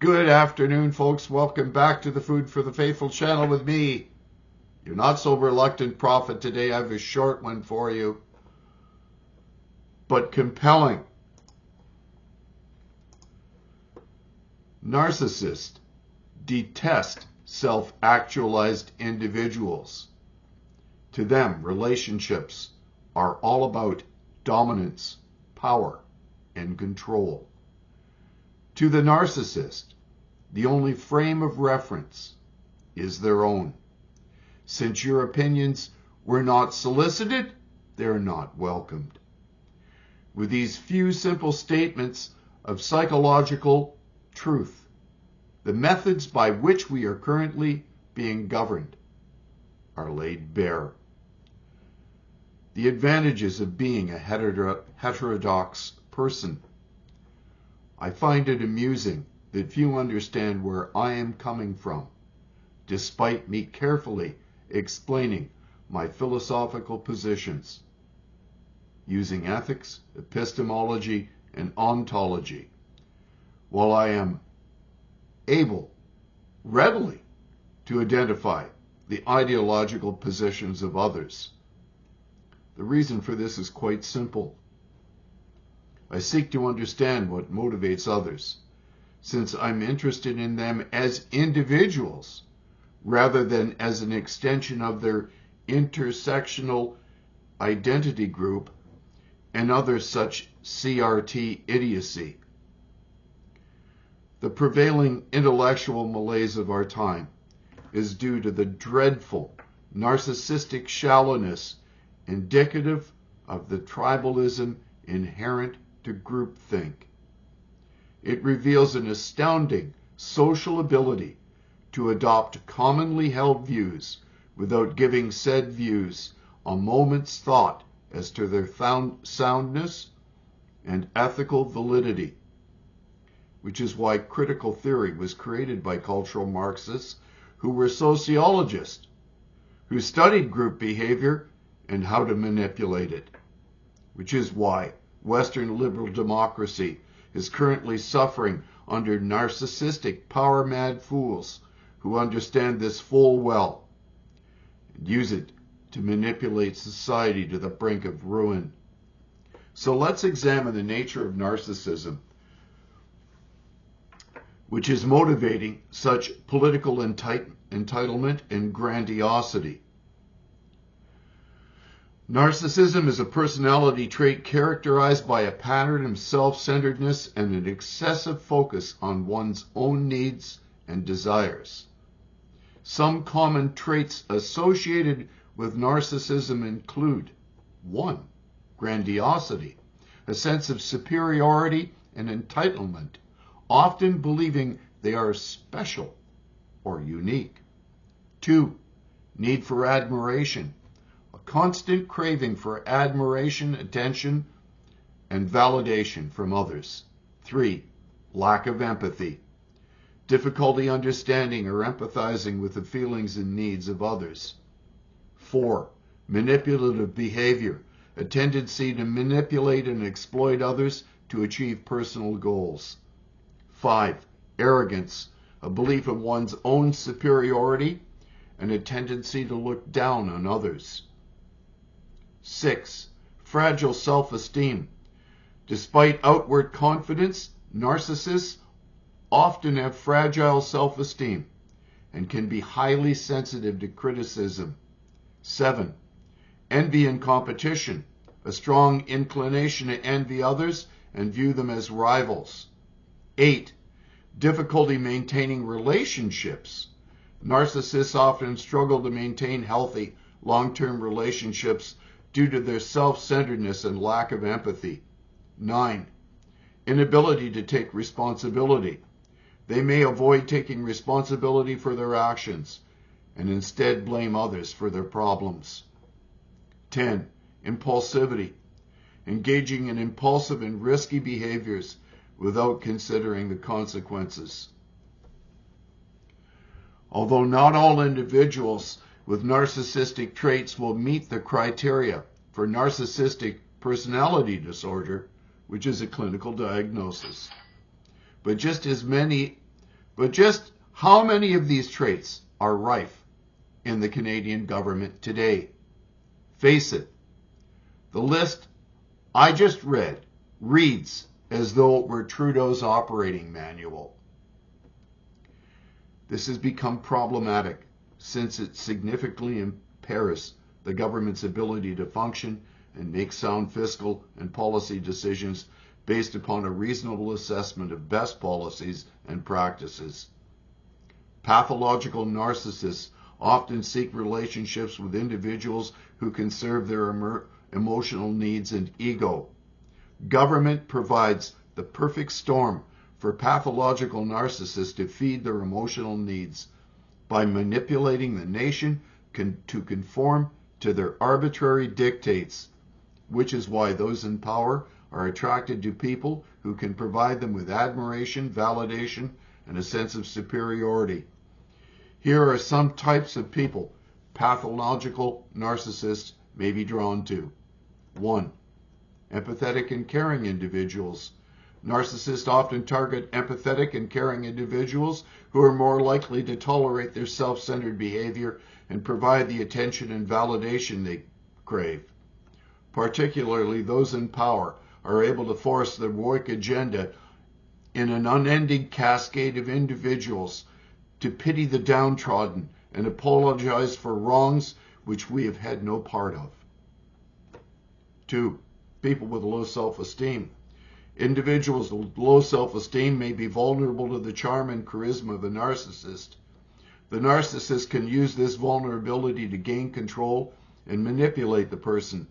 Good afternoon, folks. Welcome back to the Food for the Faithful channel with me, your not-so-reluctant prophet. Today I have a short one for you, but compelling. Narcissists detest self-actualized individuals. To them, relationships are all about dominance, power, and control. To the narcissist, the only frame of reference is their own. Since your opinions were not solicited, they're not welcomed. With these few simple statements of psychological truth, the methods by which we are currently being governed are laid bare. The advantages of being a heterodox person. I find it amusing that few understand where I am coming from, despite me carefully explaining my philosophical positions, using ethics, epistemology, and ontology, while I am able readily to identify the ideological positions of others. The reason for this is quite simple. I seek to understand what motivates others, since I'm interested in them as individuals rather than as an extension of their intersectional identity group and other such CRT idiocy. The prevailing intellectual malaise of our time is due to the dreadful narcissistic shallowness indicative of the tribalism inherent to groupthink. It reveals an astounding social ability to adopt commonly held views without giving said views a moment's thought as to their soundness and ethical validity, which is why critical theory was created by cultural Marxists who were sociologists, who studied group behavior and how to manipulate it, which is why Western liberal democracy is currently suffering under narcissistic, power-mad fools who understand this full well and use it to manipulate society to the brink of ruin. So let's examine the nature of narcissism, which is motivating such political entitlement and grandiosity. Narcissism is a personality trait characterized by a pattern of self-centeredness and an excessive focus on one's own needs and desires. Some common traits associated with narcissism include 1. Grandiosity, a sense of superiority and entitlement, often believing they are special or unique. 2. Need for admiration, constant craving for admiration, attention, and validation from others. 3. Lack of empathy, difficulty understanding or empathizing with the feelings and needs of others. 4. Manipulative behavior, a tendency to manipulate and exploit others to achieve personal goals. 5. Arrogance, a belief in one's own superiority and a tendency to look down on others. 6. Fragile self-esteem. Despite outward confidence, narcissists often have fragile self-esteem and can be highly sensitive to criticism. 7. Envy and competition. A strong inclination to envy others and view them as rivals. 8. Difficulty maintaining relationships. Narcissists often struggle to maintain healthy, long-term relationships due to their self-centeredness and lack of empathy. 9. Inability to take responsibility. They may avoid taking responsibility for their actions and instead blame others for their problems. 10. Impulsivity. Engaging in impulsive and risky behaviors without considering the consequences. Although not all individuals with narcissistic traits will meet the criteria for narcissistic personality disorder, which is a clinical diagnosis. But just as many But just how many of these traits are rife in the Canadian government today? Face it, the list I just read reads as though it were Trudeau's operating manual. This has become problematic since it significantly impairs the government's ability to function and make sound fiscal and policy decisions based upon a reasonable assessment of best policies and practices. Pathological narcissists often seek relationships with individuals who can serve their emotional needs and ego. Government provides the perfect storm for pathological narcissists to feed their emotional needs by manipulating the nation to conform to their arbitrary dictates, which is why those in power are attracted to people who can provide them with admiration, validation, and a sense of superiority. Here are some types of people pathological narcissists may be drawn to. 1. Empathetic and caring individuals. Narcissists often target empathetic and caring individuals who are more likely to tolerate their self-centered behavior and provide the attention and validation they crave. Particularly those in power are able to force the woke agenda in an unending cascade of individuals to pity the downtrodden and apologize for wrongs which we have had no part of. 2. People with low self-esteem. Individuals with low self-esteem may be vulnerable to the charm and charisma of a narcissist. The narcissist can use this vulnerability to gain control and manipulate the person.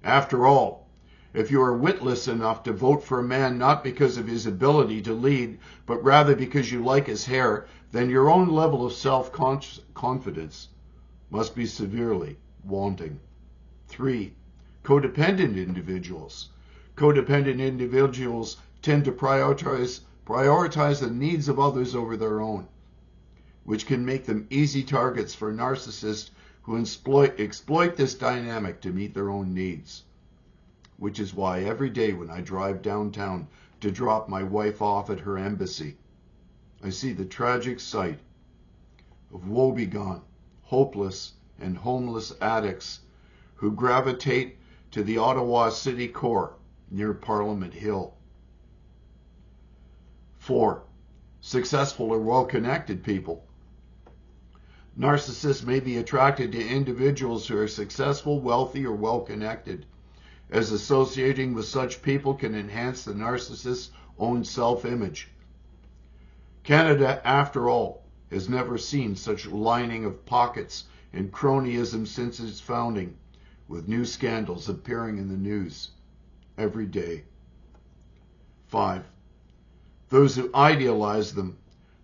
After all, if you are witless enough to vote for a man not because of his ability to lead, but rather because you like his hair, then your own level of self-confidence must be severely wanting. 3. Codependent individuals. Codependent individuals tend to prioritize the needs of others over their own, which can make them easy targets for narcissists who exploit this dynamic to meet their own needs. Which is why every day when I drive downtown to drop my wife off at her embassy, I see the tragic sight of woebegone, hopeless, and homeless addicts who gravitate to the Ottawa City Core near Parliament Hill. 4. Successful or well-connected people. Narcissists may be attracted to individuals who are successful, wealthy, or well-connected, as associating with such people can enhance the narcissist's own self-image. Canada, after all, has never seen such lining of pockets and cronyism since its founding, with new scandals appearing in the news every day. 5. Those who idealize them.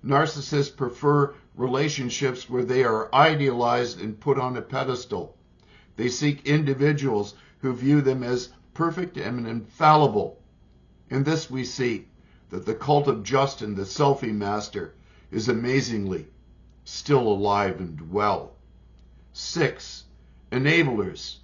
Narcissists prefer relationships where they are idealized and put on a pedestal. They seek individuals who view them as perfect and infallible. In this we see that the cult of Justin, the selfie master, is amazingly still alive and well. 6. Enablers.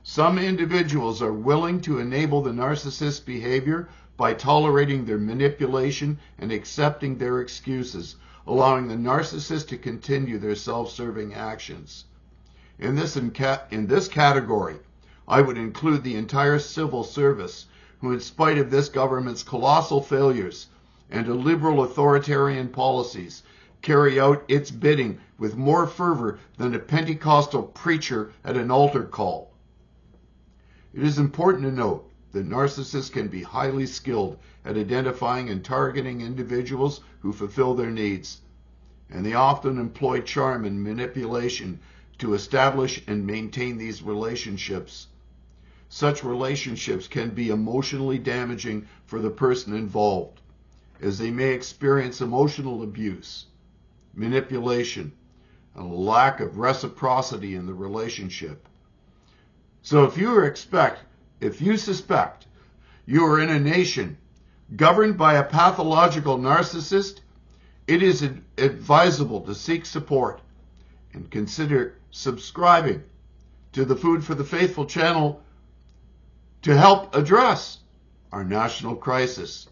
Some individuals are willing to enable the narcissist's behavior by tolerating their manipulation and accepting their excuses, allowing the narcissist to continue their self-serving actions. In this category, I would include the entire civil service, who in spite of this government's colossal failures and illiberal authoritarian policies, carry out its bidding with more fervor than a Pentecostal preacher at an altar call. It is important to note that narcissists can be highly skilled at identifying and targeting individuals who fulfill their needs, and they often employ charm and manipulation to establish and maintain these relationships. Such relationships can be emotionally damaging for the person involved, as they may experience emotional abuse, manipulation, and a lack of reciprocity in the relationship. So if you suspect you are in a nation governed by a pathological narcissist, it is advisable to seek support and consider subscribing to the Food for the Faithful channel to help address our national crisis.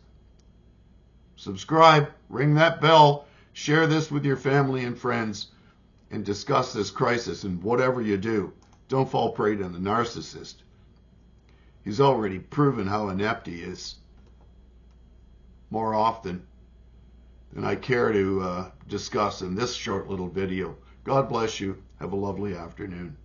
Subscribe, ring that bell, Share this with your family and friends and discuss this crisis. And whatever you do, don't fall prey to the narcissist. He's already proven how inept he is more often than I care to discuss in this short little video. God bless you. Have a lovely afternoon.